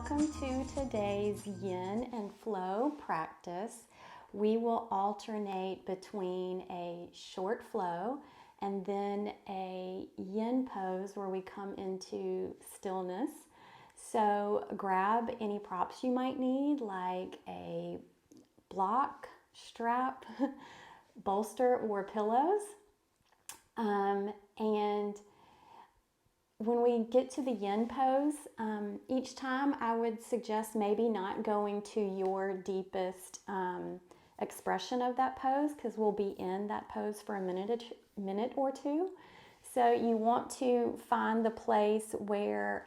welcome to today's Yin and Flow practice. We will alternate between a short flow and then a Yin pose where we come into stillness. So grab any props you might need, like a block, strap, bolster, or pillows. And when we get to the Yin pose, each time I would suggest maybe not going to your deepest expression of that pose, because we'll be in that pose for a minute or two. So you want to find the place where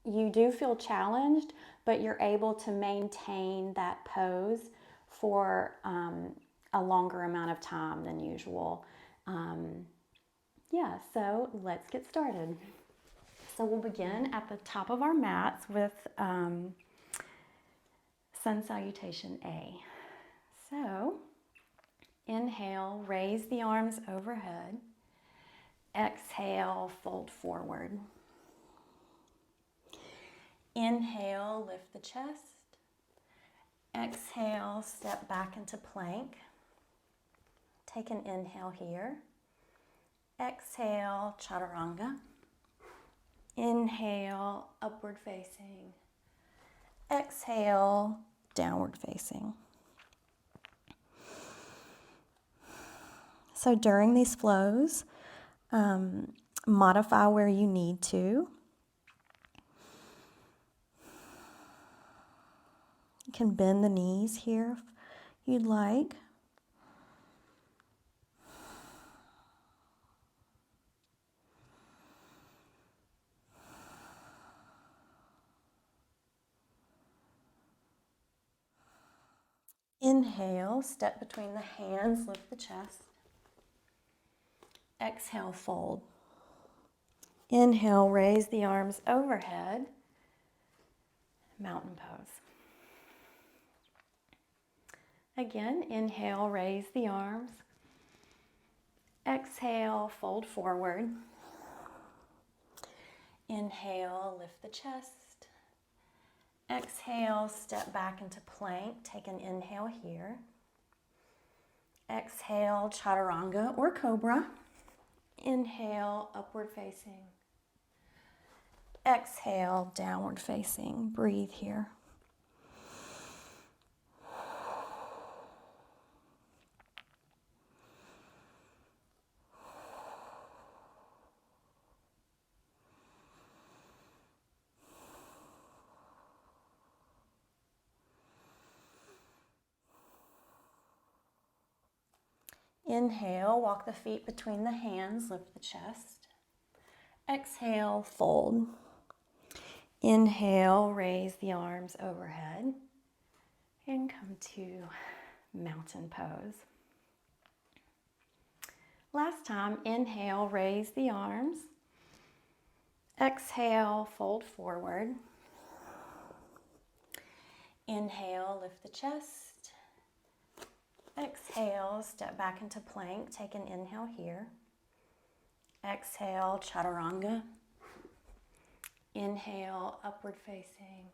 you do feel challenged, but you're able to maintain that pose for a longer amount of time than usual. So let's get started. So we'll begin at the top of our mats with Sun Salutation A. So inhale, raise the arms overhead. Exhale, fold forward. Inhale, lift the chest. Exhale, step back into plank. Take an inhale here. Exhale, chaturanga. Inhale, upward facing. Exhale, downward facing. So during these flows, modify where you need to. You can bend the knees here if you'd like. Inhale, step between the hands, lift the chest. Exhale, fold. Inhale, raise the arms overhead. Mountain pose. Again, inhale, raise the arms. Exhale, fold forward. Inhale, lift the chest. Exhale, step back into plank. Take an inhale here. Exhale, chaturanga or cobra. Inhale, upward facing. Exhale, downward facing. Breathe here. Inhale, walk the feet between the hands, lift the chest. Exhale, fold. Inhale, raise the arms overhead and come to mountain pose. Last time, inhale, raise the arms. Exhale, fold forward. Inhale, lift the chest. Exhale, step back into plank. Take an inhale here. Exhale, chaturanga. Inhale, upward facing.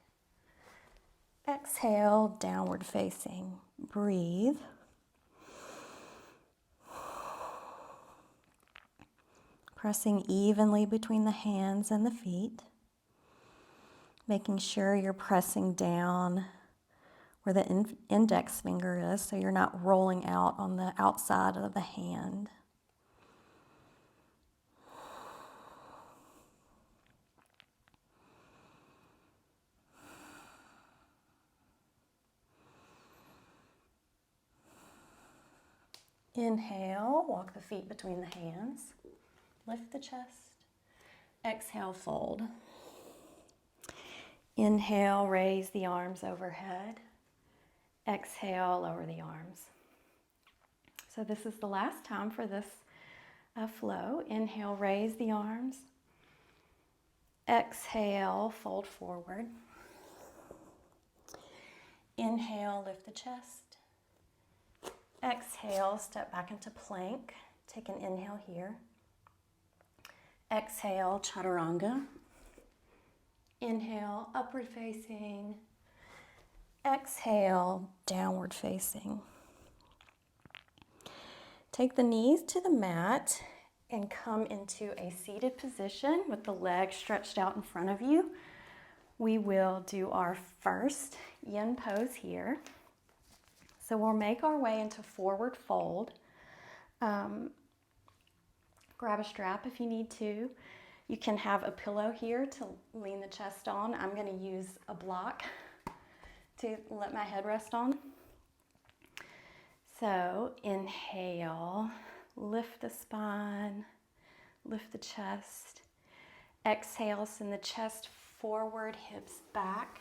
Exhale, downward facing. Breathe. Pressing evenly between the hands and the feet. Making sure you're pressing down where the index finger is, so you're not rolling out on the outside of the hand. Inhale, walk the feet between the hands. Lift the chest. Exhale, fold. Inhale, raise the arms overhead. Exhale, lower the arms. So this is the last time for this flow. Inhale, raise the arms. Exhale, fold forward. Inhale, lift the chest. Exhale, step back into plank. Take an inhale here. Exhale, chaturanga. Inhale, upward facing. Exhale, downward facing. Take the knees to the mat and come into a seated position with the legs stretched out in front of you. We will do our first yin pose here. So we'll make our way into forward fold. Grab a strap if you need to. You can have a pillow here to lean the chest on. I'm going to use a block to let my head rest on. So inhale, lift the spine, lift the chest. Exhale, send the chest forward, hips back.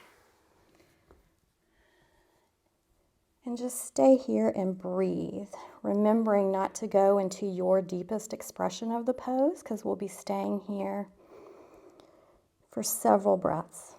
And just stay here and breathe, remembering not to go into your deepest expression of the pose because we'll be staying here for several breaths.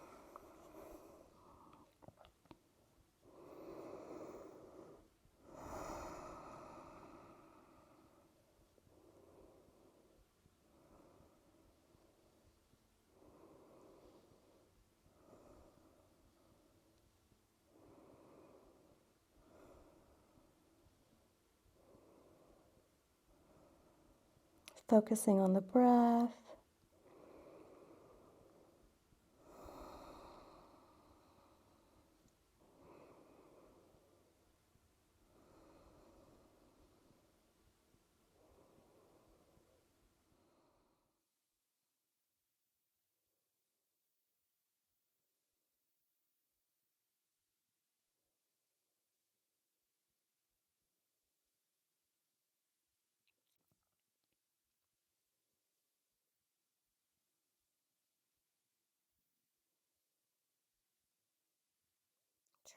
Focusing on the breath.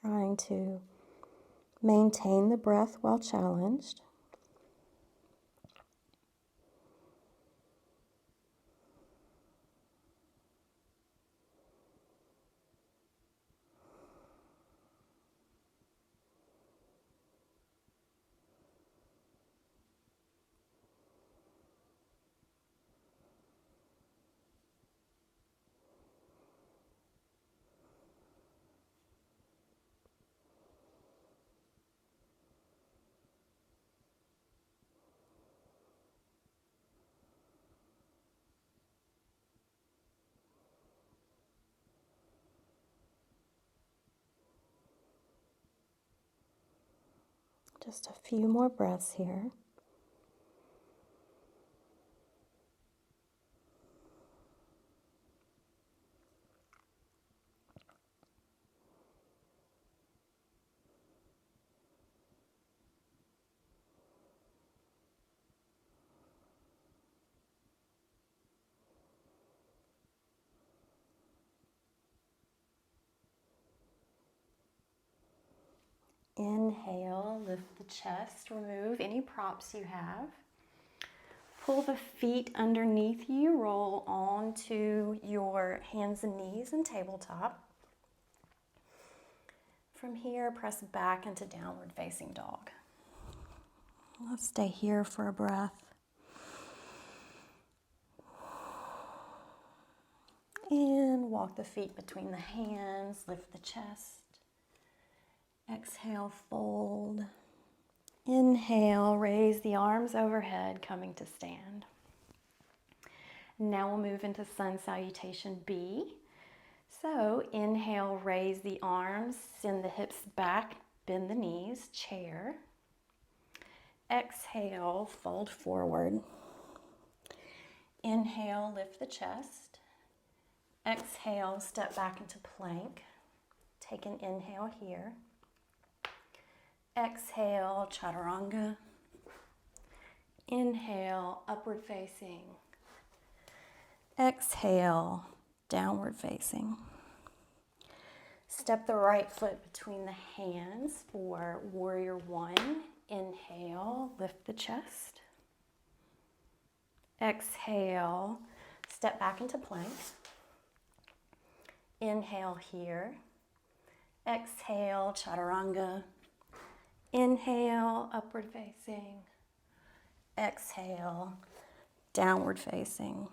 Trying to maintain the breath while challenged. Just a few more breaths here. Inhale, lift the chest, remove any props you have. Pull the feet underneath you, roll onto your hands and knees and tabletop. From here, press back into downward facing dog. Let's stay here for a breath. And walk the feet between the hands, lift the chest. Exhale, fold. Inhale, raise the arms overhead, coming to stand. Now we'll move into Sun Salutation B. So inhale, raise the arms, send the hips back, bend the knees, chair. Exhale, fold forward. Inhale, lift the chest. Exhale, step back into plank. Take an inhale here. Exhale, chaturanga. Inhale, upward facing. Exhale, downward facing. Step the right foot between the hands for warrior one. Inhale, lift the chest. Exhale, step back into plank. Inhale here. Exhale, chaturanga. Inhale, upward facing. Exhale, downward facing.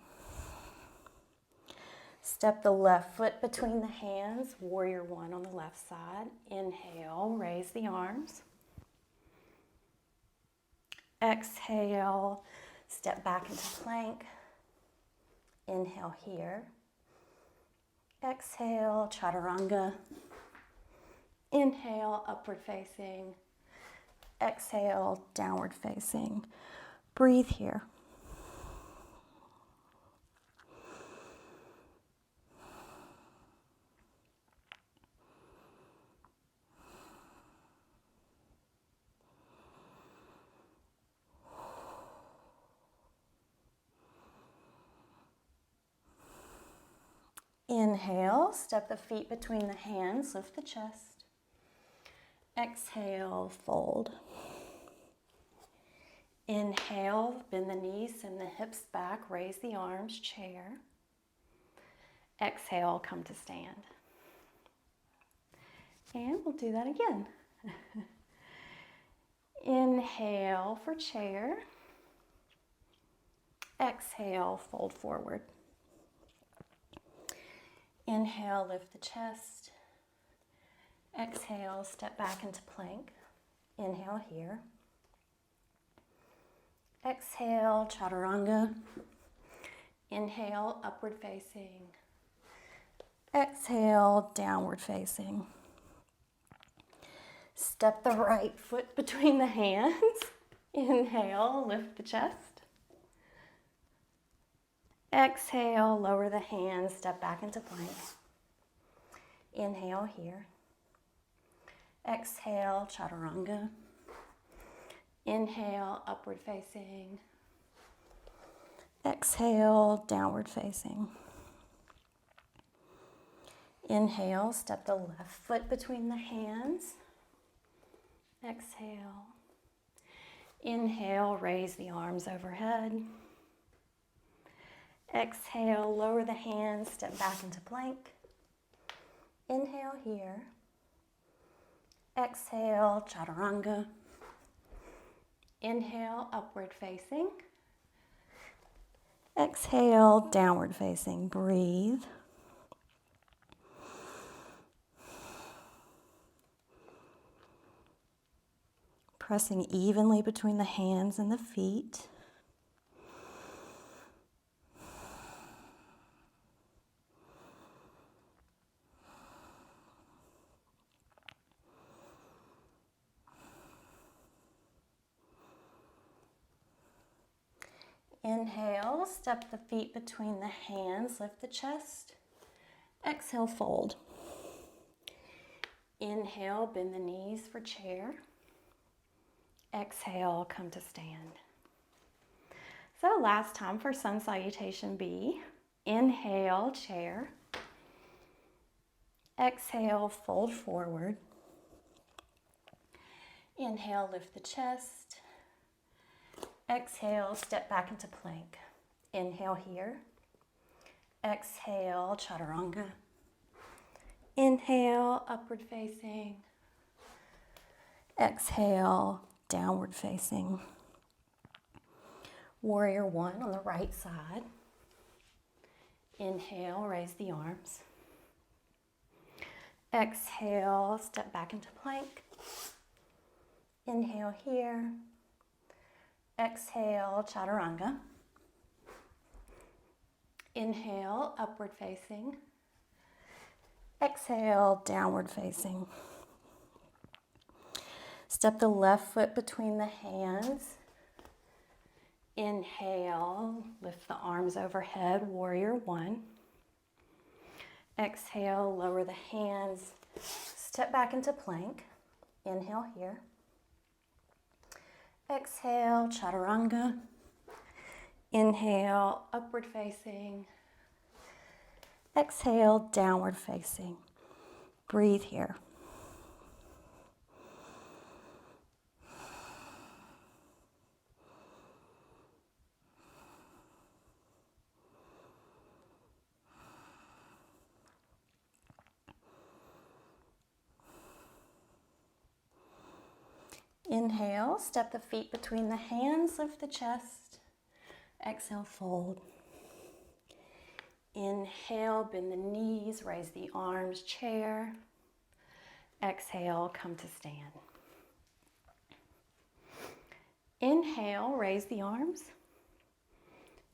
Step the left foot between the hands, warrior one on the left side. Inhale, raise the arms. Exhale, step back into plank. Inhale here. Exhale, chaturanga. Inhale, upward facing. Exhale, downward facing. Breathe here. Inhale, step the feet between the hands, lift the chest. Exhale, fold. Inhale, bend the knees, send the hips back, raise the arms, chair. Exhale, come to stand. And we'll do that again. Inhale for chair. Exhale, fold forward. Inhale, lift the chest. Exhale, step back into plank. Inhale here. Exhale, chaturanga. Inhale, upward facing. Exhale, downward facing. Step the right foot between the hands. Inhale, lift the chest. Exhale, lower the hands, step back into plank. Inhale here. Exhale, chaturanga. Inhale, upward facing. Exhale, downward facing. Inhale, step the left foot between the hands. Exhale. Inhale, raise the arms overhead. Exhale, lower the hands, step back into plank. Inhale here. Exhale, chaturanga. Inhale, upward facing. Exhale, downward facing. Breathe. Pressing evenly between the hands and the feet. Inhale, step the feet between the hands, lift the chest. Exhale, fold. Inhale, bend the knees for chair. Exhale, come to stand. So last time for sun salutation B. Inhale, chair. Exhale, fold forward. Inhale, lift the chest. Exhale, step back into plank. Inhale here. Exhale, chaturanga. Inhale, upward facing. Exhale, downward facing. Warrior one on the right side. Inhale, raise the arms. Exhale, step back into plank. Inhale here. Exhale, chaturanga. Inhale, upward facing. Exhale, downward facing. Step the left foot between the hands. Inhale, lift the arms overhead, warrior one. Exhale, lower the hands, step back into plank. Inhale here. Exhale, chaturanga. Inhale, upward facing. Exhale, downward facing. Breathe here. Inhale, step the feet between the hands, lift the chest. Exhale, fold. Inhale, bend the knees, raise the arms, chair. Exhale, come to stand. Inhale, raise the arms.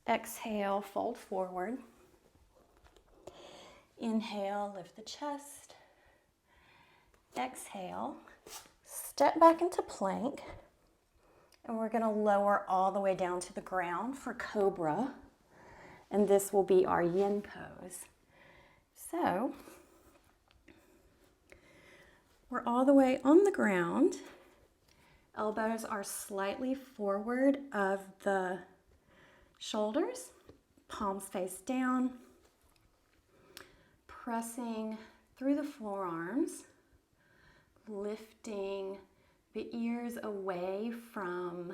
Exhale, fold forward. Inhale, lift the chest. Exhale, step back into plank. And we're going to lower all the way down to the ground for Cobra. And this will be our yin pose. So, we're all the way on the ground. Elbows are slightly forward of the shoulders. Palms face down. Pressing through the forearms. Lifting the ears away from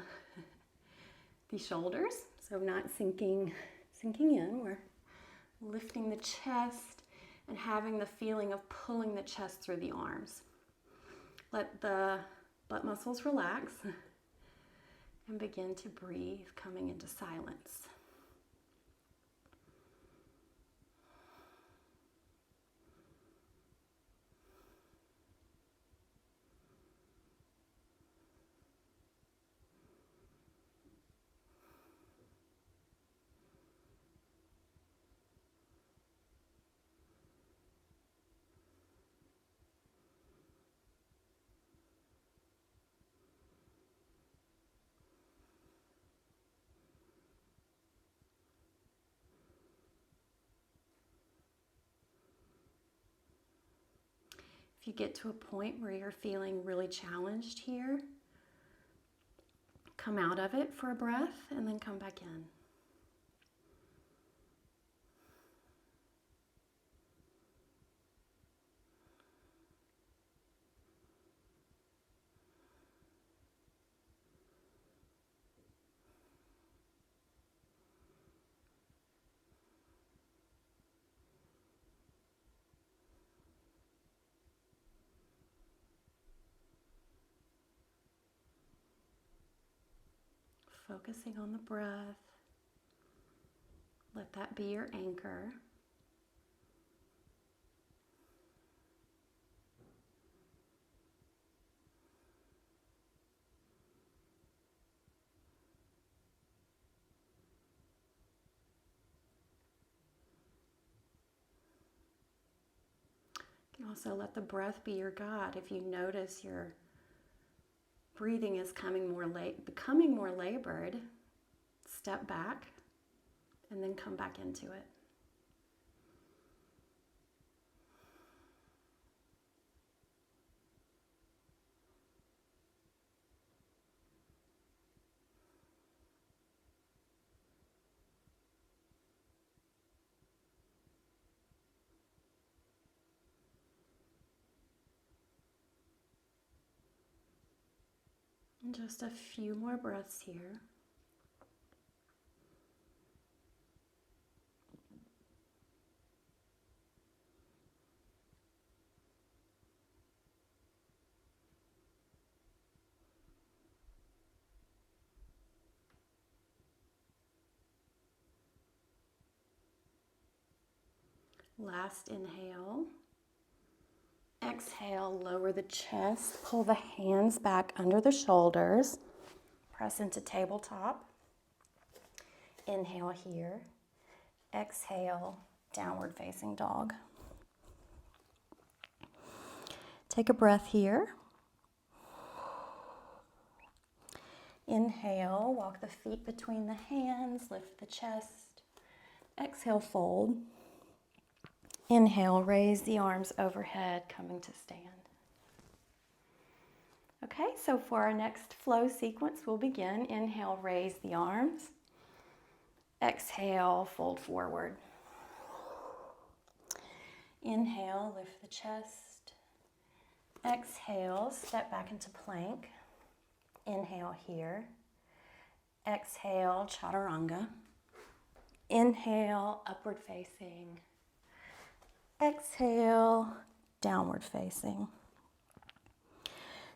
the shoulders. So not sinking in. We're lifting the chest and having the feeling of pulling the chest through the arms. Let the butt muscles relax and begin to breathe, coming into silence. If you get to a point where you're feeling really challenged here, come out of it for a breath and then come back in. Focusing on the breath. Let that be your anchor. You can also let the breath be your guide. If you notice your breathing is becoming more labored, step back and then come back into it. And just a few more breaths here. Last inhale. Exhale, lower the chest, pull the hands back under the shoulders, press into tabletop. Inhale here. Exhale, downward facing dog. Take a breath here. Inhale, walk the feet between the hands, lift the chest. Exhale, fold. Inhale, raise the arms overhead, coming to stand. Okay, so for our next flow sequence, we'll begin. Inhale, raise the arms. Exhale, fold forward. Inhale, lift the chest. Exhale, step back into plank. Inhale here. Exhale, chaturanga. Inhale, upward facing. Exhale, downward facing.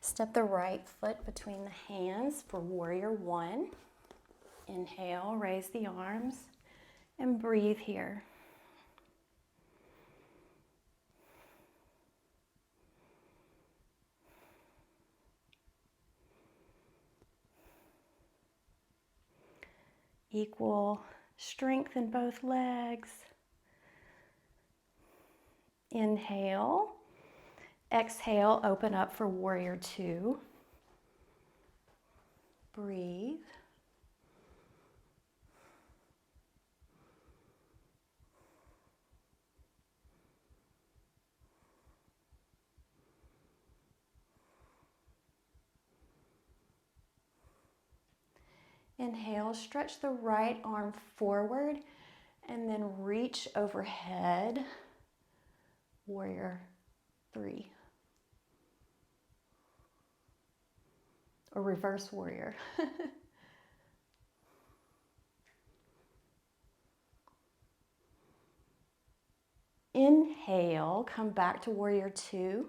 Step the right foot between the hands for warrior one. Inhale, raise the arms and breathe here. Equal strength in both legs. Inhale. Exhale, open up for warrior two. Breathe. Inhale, stretch the right arm forward and then reach overhead. Warrior three. Or reverse warrior. Inhale, come back to warrior two.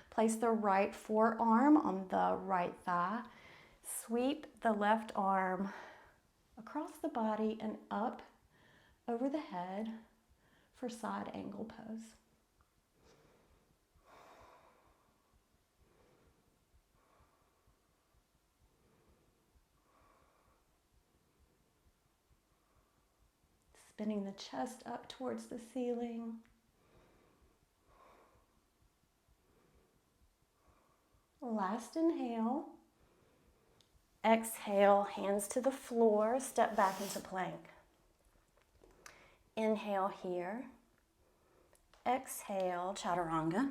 Place the right forearm on the right thigh. Sweep the left arm across the body and up over the head for side angle pose. Spinning the chest up towards the ceiling. Last inhale. Exhale, hands to the floor, step back into plank. Inhale here. Exhale, chaturanga.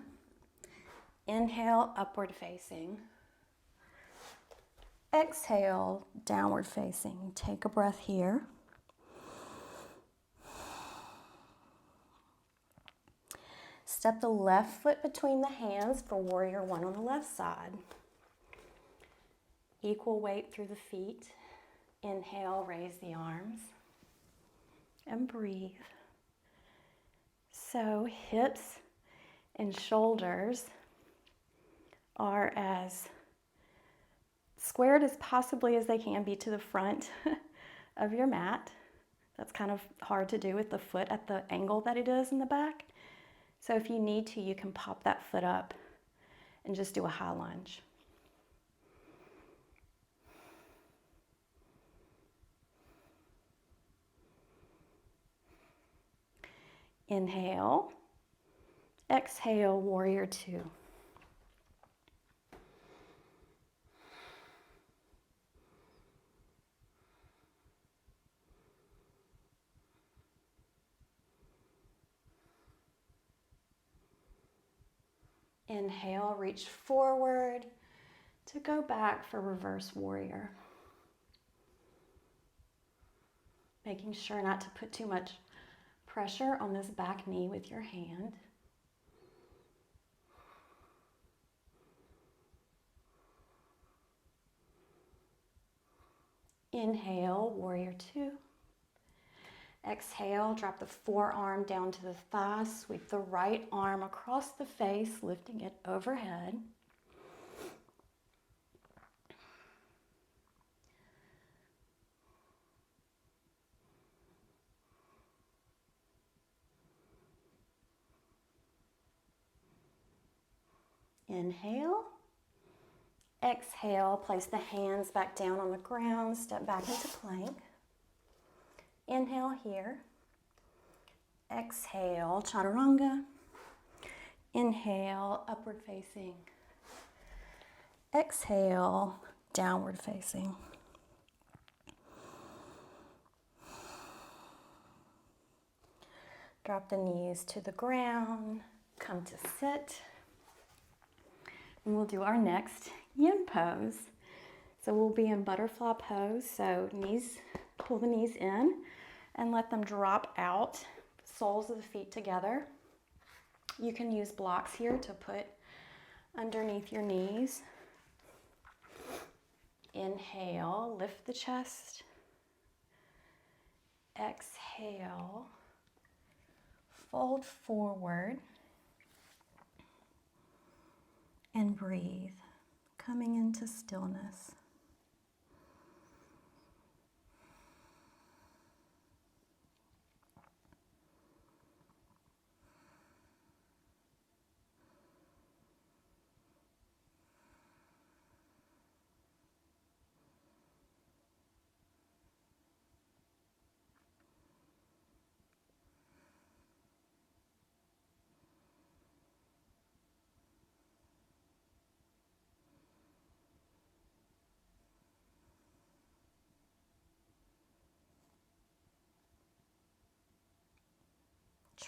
Inhale, upward facing. Exhale, downward facing. Take a breath here. Step the left foot between the hands for warrior one on the left side. Equal weight through the feet. Inhale, raise the arms. And breathe. So hips and shoulders are as squared as possibly as they can be to the front of your mat. That's kind of hard to do with the foot at the angle that it is in the back. So if you need to, you can pop that foot up and just do a high lunge. Inhale. Exhale, warrior two. Inhale, reach forward to go back for reverse warrior. Making sure not to put too much pressure on this back knee with your hand. Inhale, warrior two. Exhale, drop the forearm down to the thigh, sweep the right arm across the face, lifting it overhead. Inhale. Exhale, place the hands back down on the ground, step back into plank. Inhale here. Exhale, chaturanga. Inhale, upward facing. Exhale, downward facing. Drop the knees to the ground, come to sit. And we'll do our next yin pose. So we'll be in butterfly pose. So knees, pull the knees in and let them drop out, soles of the feet together. You can use blocks here to put underneath your knees. Inhale, lift the chest. Exhale, fold forward. And breathe, coming into stillness.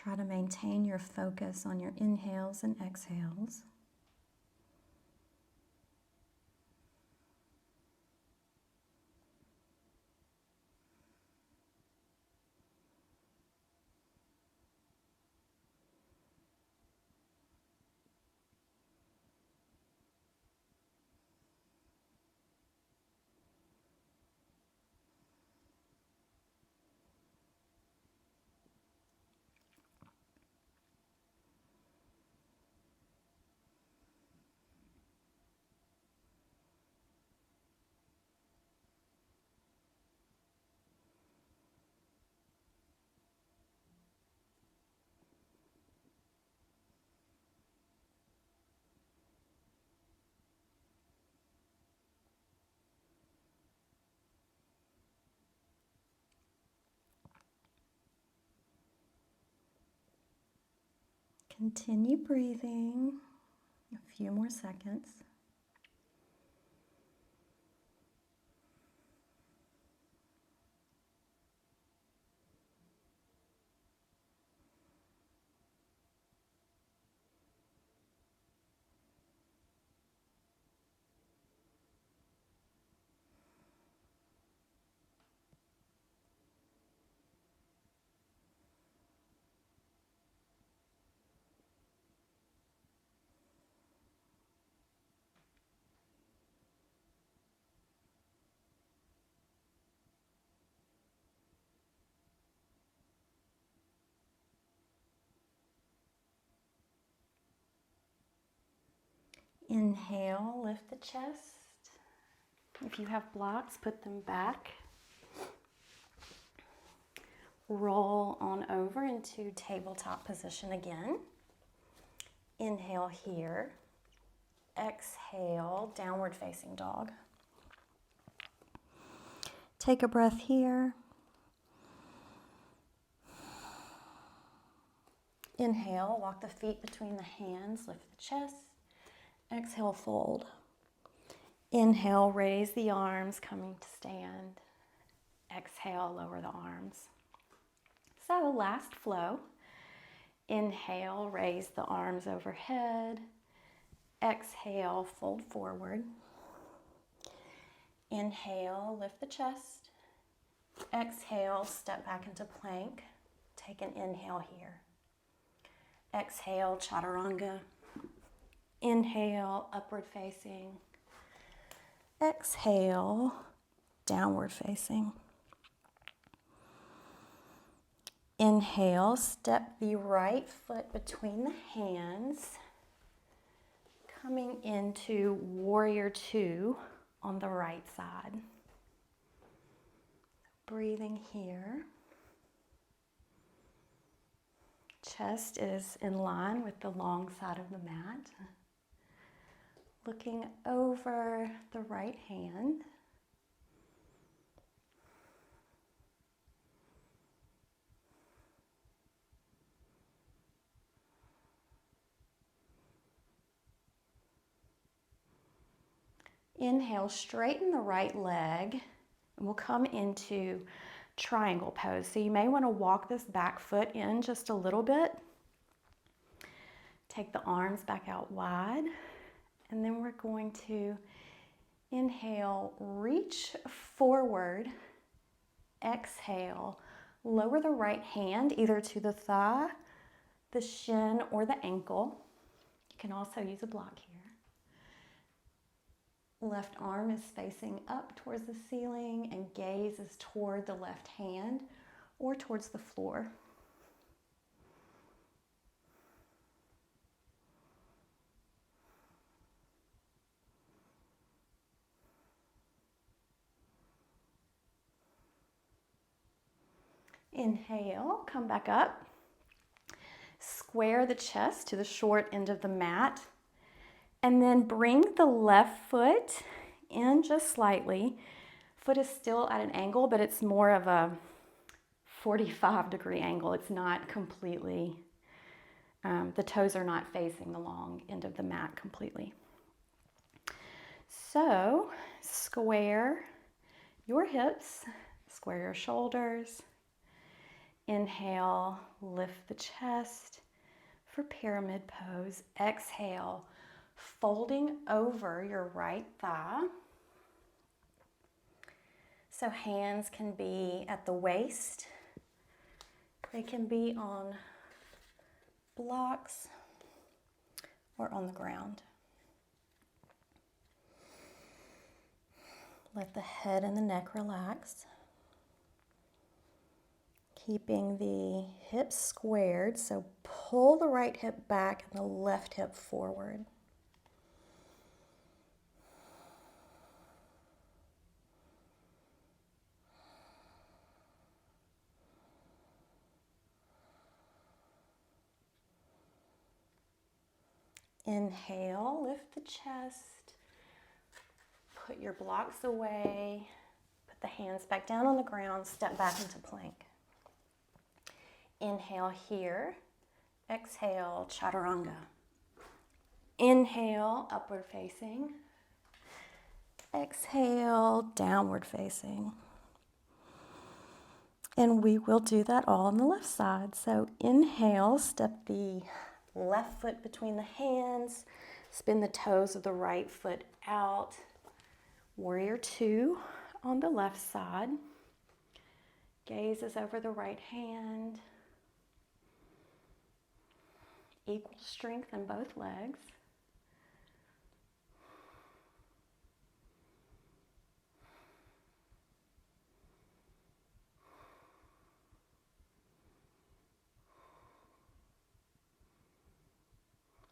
Try to maintain your focus on your inhales and exhales. Continue breathing a few more seconds. Inhale, lift the chest. If you have blocks, put them back. Roll on over into tabletop position again. Inhale here. Exhale, downward facing dog. Take a breath here. Inhale, walk the feet between the hands, lift the chest. Exhale, fold. Inhale, raise the arms, coming to stand. Exhale, lower the arms. So last flow. Inhale, raise the arms overhead. Exhale, fold forward. Inhale, lift the chest. Exhale, step back into plank. Take an inhale here. Exhale, chaturanga. Inhale, upward facing. Exhale, downward facing. Inhale, step the right foot between the hands, coming into warrior two on the right side. Breathing here. Chest is in line with the long side of the mat. Looking over the right hand. Inhale, straighten the right leg, and we'll come into triangle pose. So you may want to walk this back foot in just a little bit. Take the arms back out wide, and then we're going to inhale, reach forward. Exhale, lower the right hand either to the thigh, the shin, or the ankle. You can also use a block here. Left arm is facing up towards the ceiling and gaze is toward the left hand or towards the floor. Inhale, come back up. Square the chest to the short end of the mat. And then bring the left foot in just slightly. Foot is still at an angle, but it's more of a 45-degree angle. It's not completely, the toes are not facing the long end of the mat completely. So square your hips, square your shoulders. Inhale, lift the chest for pyramid pose. Exhale, folding over your right thigh. So hands can be at the waist. They can be on blocks or on the ground. Let the head and the neck relax. Keeping the hips squared, so pull the right hip back and the left hip forward. Inhale, lift the chest, put your blocks away, put the hands back down on the ground, step back into plank. Inhale here, exhale, chaturanga. Inhale, upward facing. Exhale, downward facing. And we will do that all on the left side. So inhale, step the left foot between the hands, spin the toes of the right foot out. Warrior two on the left side. Gaze is over the right hand. Equal strength in both legs.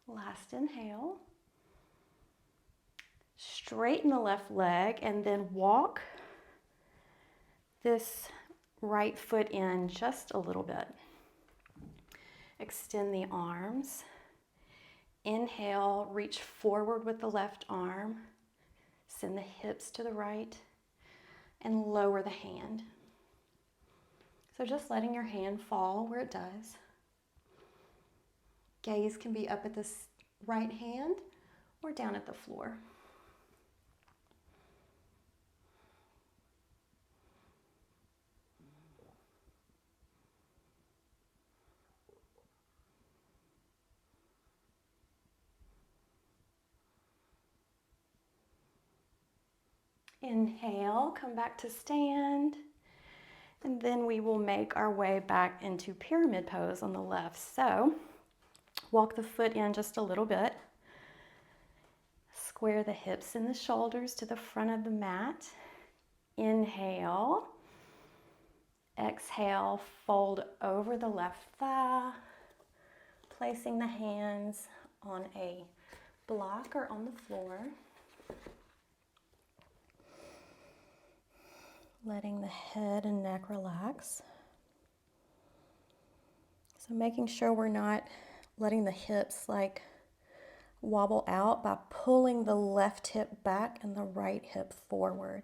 Last inhale. Straighten the left leg and then walk this right foot in just a little bit. Extend the arms. Inhale, reach forward with the left arm. Send the hips to the right and lower the hand. So just letting your hand fall where it does. Gaze can be up at the right hand or down at the floor. Inhale, come back to stand. And then we will make our way back into pyramid pose on the left. So walk the foot in just a little bit. Square the hips and the shoulders to the front of the mat. Inhale. Exhale, fold over the left thigh, placing the hands on a block or on the floor. Letting the head and neck relax. So making sure we're not letting the hips like wobble out by pulling the left hip back and the right hip forward.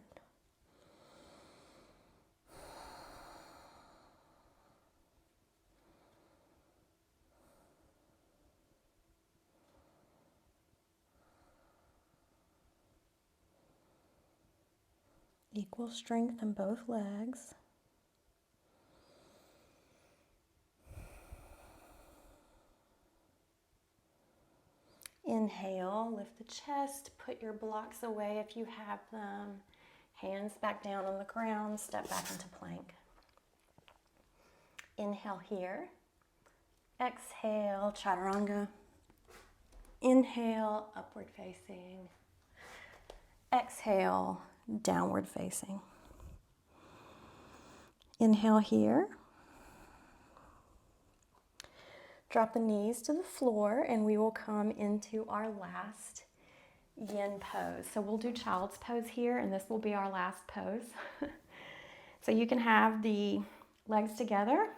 Equal strength in both legs. Inhale, lift the chest, put your blocks away if you have them. Hands back down on the ground, step back into plank. Inhale here. Exhale, chaturanga. Inhale, upward facing. Exhale, downward facing. Inhale here. Drop the knees to the floor and we will come into our last yin pose. So we'll do child's pose here and this will be our last pose. So you can have the legs together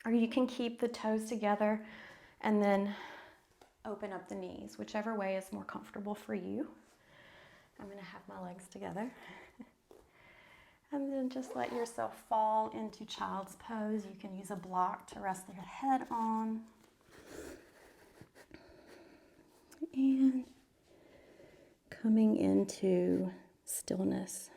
or you can keep the toes together and then open up the knees, whichever way is more comfortable for you. I'm going to have my legs together. And then just let yourself fall into child's pose. You can use a block to rest your head on. And coming into stillness.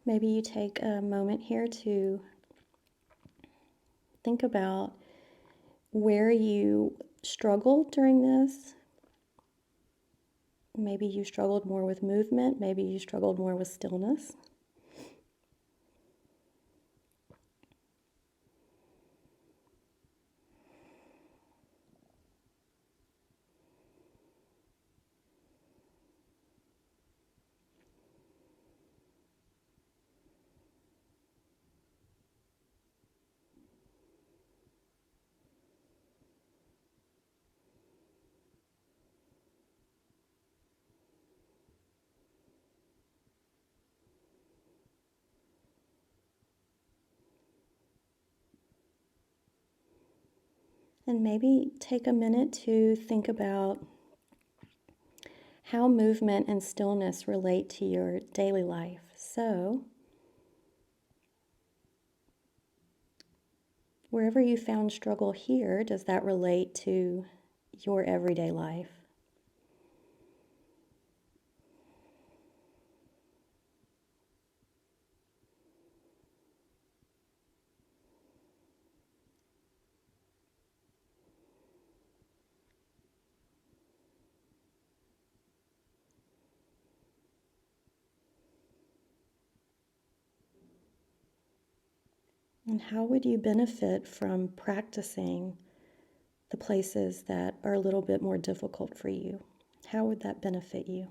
maybe you take a moment here to think about where you struggled during this. Maybe you struggled more with movement. Maybe you struggled more with stillness. And maybe take a minute to think about how movement and stillness relate to your daily life. So, wherever you found struggle here, does that relate to your everyday life? And how would you benefit from practicing the places that are a little bit more difficult for you? How would that benefit you?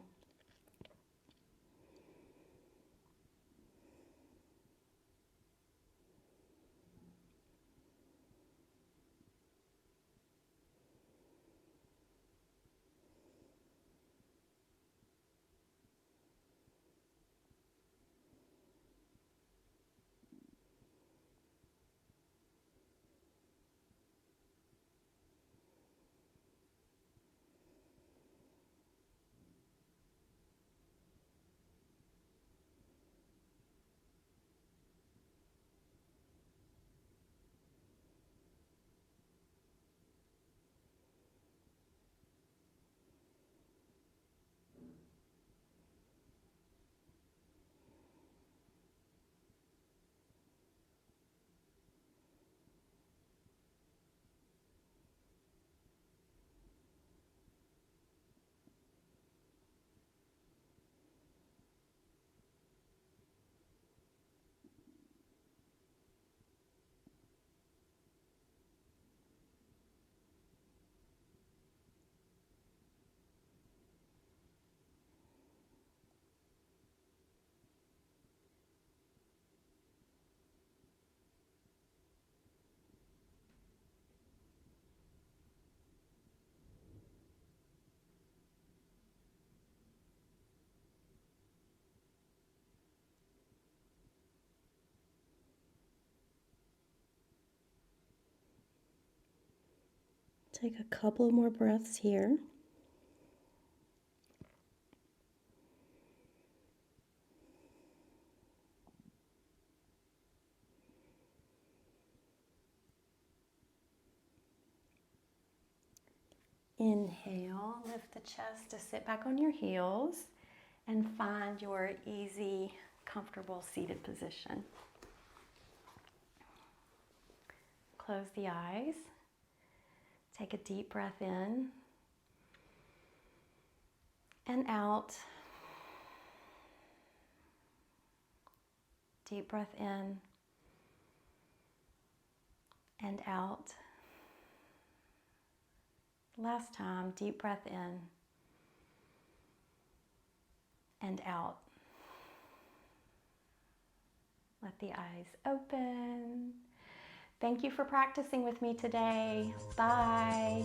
Take a couple more breaths here. Inhale, lift the chest to sit back on your heels and find your easy, comfortable seated position. Close the eyes. Take a deep breath in and out. Deep breath in and out. Last time, deep breath in and out. Let the eyes open. Thank you for practicing with me today. Bye.